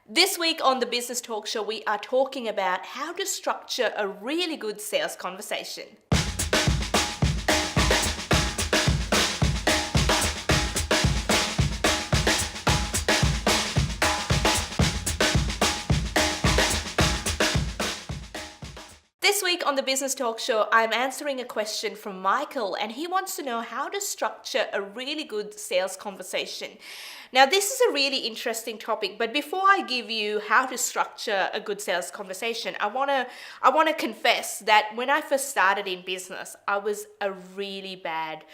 This week on the Business Talk Show, we are talking about how to structure a really good sales conversation. This week on the Business Talk Show, I'm answering a question from Michael, and he wants to know how to structure a really good sales conversation. Now, this is a really interesting topic, but before I give you how to structure a good sales conversation, I want to confess that when I first started in business, I was a really bad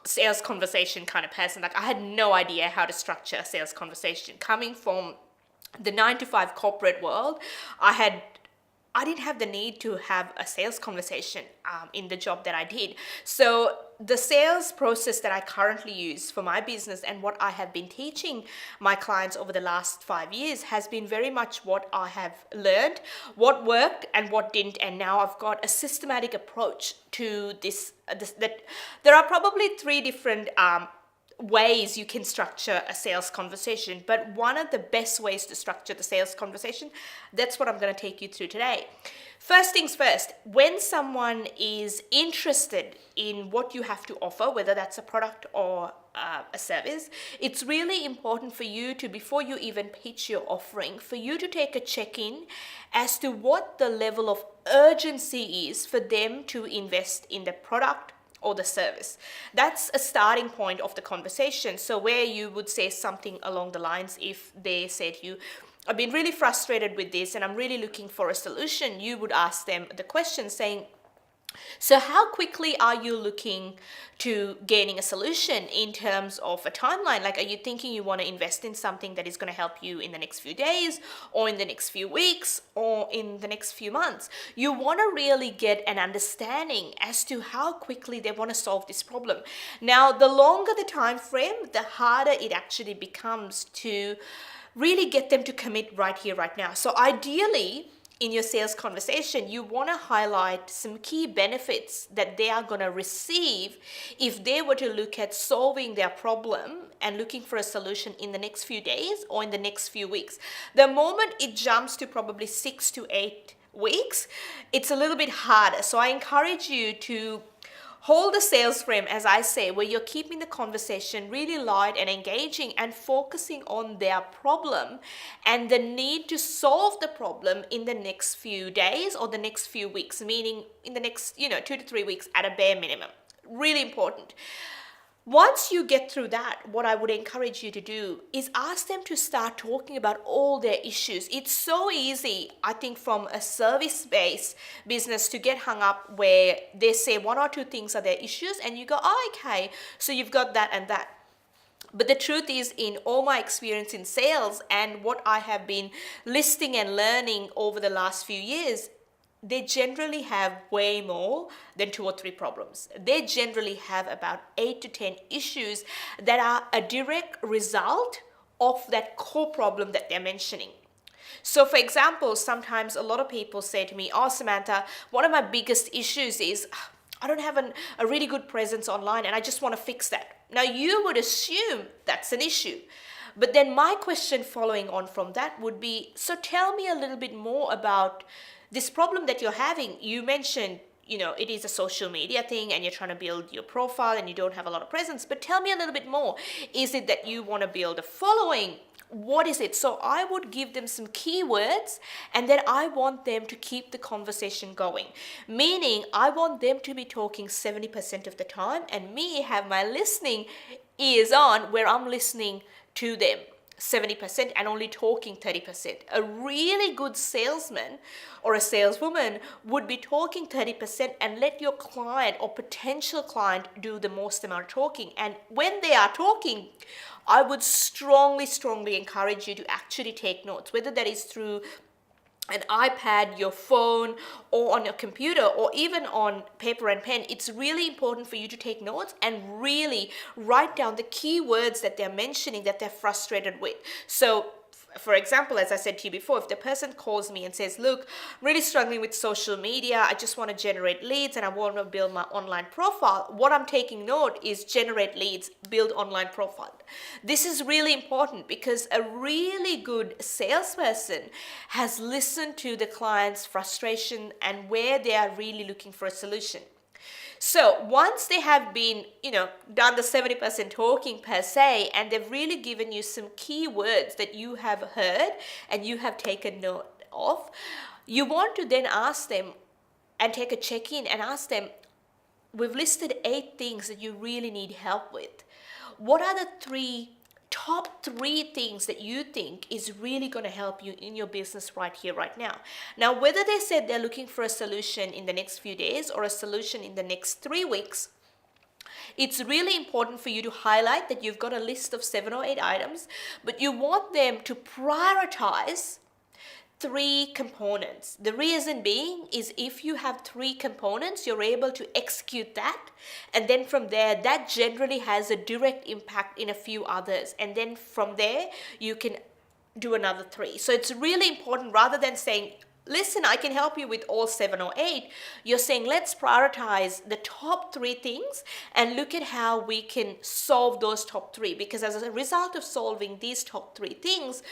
sales conversation kind of person. Like, I had no idea how to structure a sales conversation. Coming from the 9 to 5 corporate world, I didn't have the need to have a sales conversation in the job that I did. So the sales process that I currently use for my business and what I have been teaching my clients over the last 5 years has been very much what I have learned, what worked and what didn't. And now I've got a systematic approach to this that there are probably 3 different ways you can structure a sales conversation, but one of the best ways to structure the sales conversation, that's what I'm going to take you through today. First things first, when someone is interested in what you have to offer, whether that's a product or a service, it's really important for you to, before you even pitch your offering, for you to take a check-in as to what the level of urgency is for them to invest in the product or the service. That's a starting point of the conversation. So where you would say something along the lines, if they said to you, I've been really frustrated with this and I'm really looking for a solution, you would ask them the question saying, so how quickly are you looking to gaining a solution in terms of a timeline? Like, are you thinking you want to invest in something that is going to help you in the next few days or in the next few weeks or in the next few months? You want to really get an understanding as to how quickly they want to solve this problem. Now, the longer the time frame, the harder it actually becomes to really get them to commit right here, right now. So ideally, in your sales conversation, you want to highlight some key benefits that they are going to receive if they were to look at solving their problem and looking for a solution in the next few days or in the next few weeks. The moment it jumps to probably 6 to 8 weeks, it's a little bit harder. So I encourage you to hold a sales frame, as I say, where you're keeping the conversation really light and engaging and focusing on their problem and the need to solve the problem in the next few days or the next few weeks, meaning in the next, 2 to 3 weeks at a bare minimum. Really important. Once you get through that, what I would encourage you to do is ask them to start talking about all their issues. It's so easy, I think, from a service-based business to get hung up where they say 1 or 2 things are their issues and you go, oh, okay, so you've got that and that. But the truth is, in all my experience in sales and what I have been listening and learning over the last few years, they generally have way more than 2 or 3 problems. They generally have about 8 to 10 issues that are a direct result of that core problem that they're mentioning. So for example, sometimes a lot of people say to me, oh, Samantha, one of my biggest issues is I don't have a really good presence online and I just want to fix that. Now you would assume that's an issue. But then my question following on from that would be, so tell me a little bit more about this problem that you're having. You mentioned, it is a social media thing and you're trying to build your profile and you don't have a lot of presence, but tell me a little bit more. Is it that you want to build a following? What is it? So I would give them some keywords and then I want them to keep the conversation going. Meaning I want them to be talking 70% of the time and me have my listening ears on where I'm listening to them 70% and only talking 30%. A really good salesman or a saleswoman would be talking 30% and let your client or potential client do the most amount of talking. And when they are talking, I would strongly encourage you to actually take notes, whether that is through an iPad, your phone, or on your computer, or even on paper and pen. It's really important for you to take notes and really write down the key words that they're mentioning that they're frustrated with. So for example, as I said to you before, if the person calls me and says, look, I'm really struggling with social media, I just want to generate leads and I want to build my online profile, what I'm taking note is generate leads, build online profile. This is really important because a really good salesperson has listened to the client's frustration and where they are really looking for a solution. So once they have been, done the 70% talking per se, and they've really given you some key words that you have heard and you have taken note of, you want to then ask them and take a check-in and ask them, we've listed 8 things that you really need help with. What are the top three things that you think is really going to help you in your business right here, right now? Now, whether they said they're looking for a solution in the next few days or a solution in the next 3 weeks, it's really important for you to highlight that you've got a list of 7 or 8 items, but you want them to prioritize 3 components. The reason being is if you have 3 components, you're able to execute that. And then from there, that generally has a direct impact in a few others. And then from there, you can do another 3. So it's really important, rather than saying, listen, I can help you with all 7 or 8. You're saying, let's prioritize the top 3 things and look at how we can solve those top 3. Because as a result of solving these top 3 things,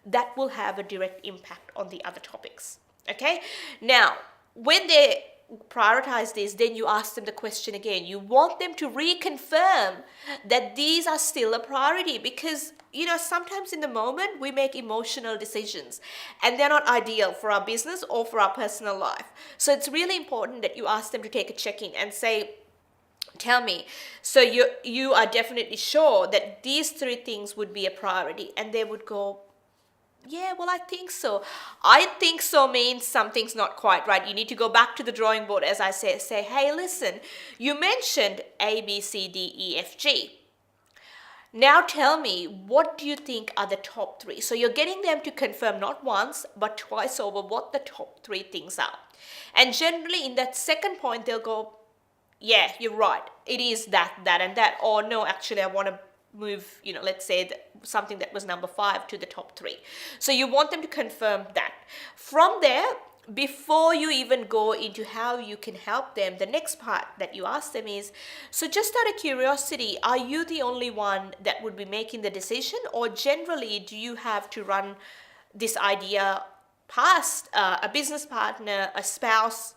that will have a direct impact on the other topics. Okay? Now, when they prioritize this, then you ask them the question again. You want them to reconfirm that these are still a priority, because sometimes in the moment we make emotional decisions and they're not ideal for our business or for our personal life. So it's really important that you ask them to take a check-in and say, tell me, so you are definitely sure that these 3 things would be a priority? And they would go, yeah, well, I think so. I think so means something's not quite right. You need to go back to the drawing board, as I say, hey, listen, you mentioned A, B, C, D, E, F, G. Now tell me, what do you think are the top 3? So you're getting them to confirm not once, but twice over what the top 3 things are. And generally in that second point, they'll go, yeah, you're right. It is that, and that. Or no, actually, I want to move, let's say something that was number 5 to the top 3. So you want them to confirm that. From there, before you even go into how you can help them, the next part that you ask them is, so just out of curiosity, are you the only one that would be making the decision, or generally do you have to run this idea past a business partner, a spouse?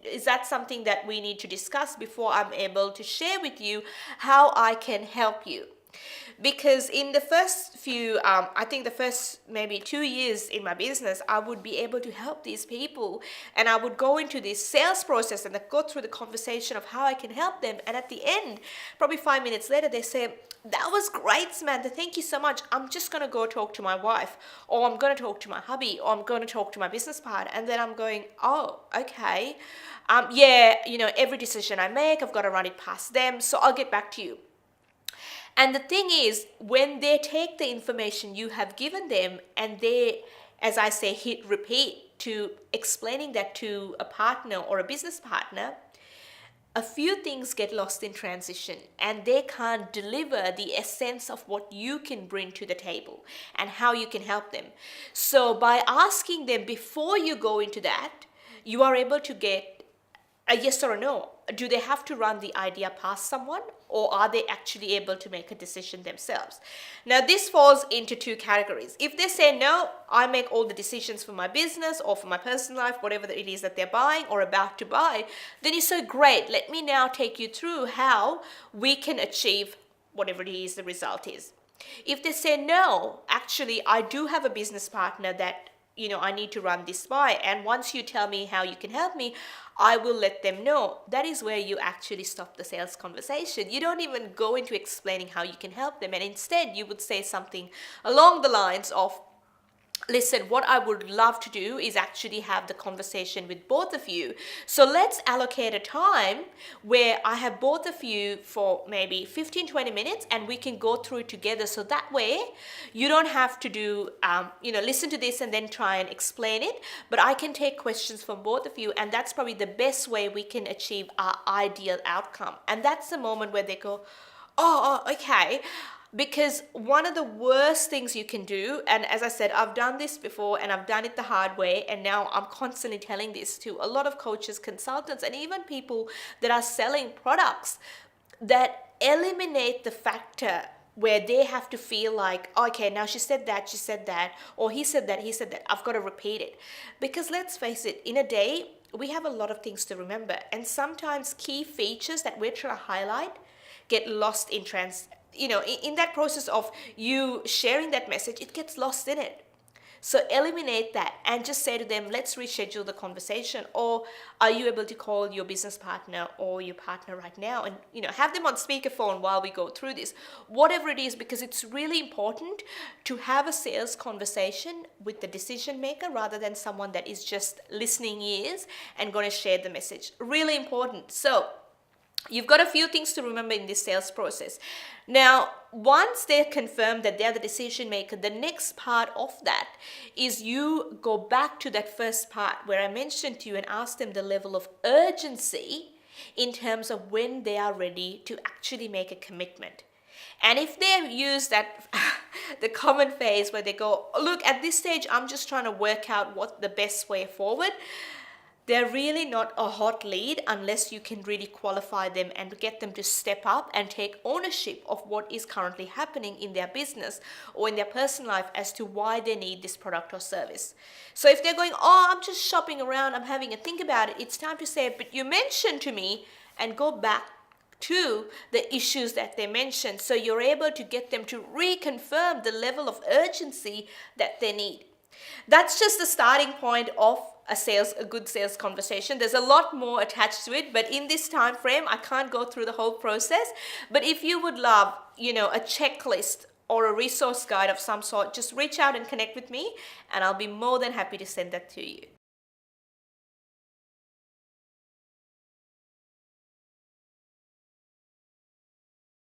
Is that something that we need to discuss before I'm able to share with you how I can help you? Because in the first few, I think the first maybe 2 years in my business, I would be able to help these people, and I would go into this sales process and go through the conversation of how I can help them. And at the end, probably 5 minutes later, they say, that was great, Samantha, thank you so much. I'm just going to go talk to my wife, or I'm going to talk to my hubby, or I'm going to talk to my business partner. And then I'm going, oh, okay. Yeah, every decision I make, I've got to run it past them. So I'll get back to you. And the thing is, when they take the information you have given them and they, as I say, hit repeat to explaining that to a partner or a business partner, a few things get lost in transition and they can't deliver the essence of what you can bring to the table and how you can help them. So by asking them before you go into that, you are able to get a yes or a no. Do they have to run the idea past someone, or are they actually able to make a decision themselves? Now, this falls into 2 categories. If they say, no, I make all the decisions for my business or for my personal life, whatever it is that they're buying or about to buy, then you say, great, let me now take you through how we can achieve whatever it is the result is. If they say, no, actually, I do have a business partner that I need to run this by, and once you tell me how you can help me, I will let them know. That is where you actually stop the sales conversation. You don't even go into explaining how you can help them, and instead you would say something along the lines of, listen, what I would love to do is actually have the conversation with both of you. So let's allocate a time where I have both of you for maybe 15-20 minutes and we can go through it together. So that way you don't have to do, listen to this and then try and explain it, but I can take questions from both of you, and that's probably the best way we can achieve our ideal outcome. And that's the moment where they go, oh, okay. Because one of the worst things you can do, and as I said, I've done this before and I've done it the hard way, and now I'm constantly telling this to a lot of coaches, consultants, and even people that are selling products, that eliminate the factor where they have to feel like, okay, now she said that, or he said that, I've got to repeat it. Because let's face it, in a day, we have a lot of things to remember, and sometimes key features that we're trying to highlight get lost in in that process of you sharing that message, it gets lost in it. So eliminate that and just say to them, let's reschedule the conversation, or are you able to call your business partner or your partner right now, and have them on speakerphone while we go through this, whatever it is, because it's really important to have a sales conversation with the decision maker rather than someone that is just listening ears and going to share the message. Really important. So you've got a few things to remember in this sales process. Now, once they're confirmed that they're the decision maker, the next part of that is you go back to that first part where I mentioned to you and ask them the level of urgency in terms of when they are ready to actually make a commitment. And if they use that, the common phase where they go, look, at this stage, I'm just trying to work out what the best way forward, they're really not a hot lead unless you can really qualify them and get them to step up and take ownership of what is currently happening in their business or in their personal life as to why they need this product or service. So if they're going, oh, I'm just shopping around, I'm having a think about it, it's time to say, but you mentioned to me, and go back to the issues that they mentioned, so you're able to get them to reconfirm the level of urgency that they need. That's just the starting point of a good sales conversation. There's a lot more attached to it, but in this time frame, I can't go through the whole process. But if you would love, a checklist or a resource guide of some sort, just reach out and connect with me, and I'll be more than happy to send that to you.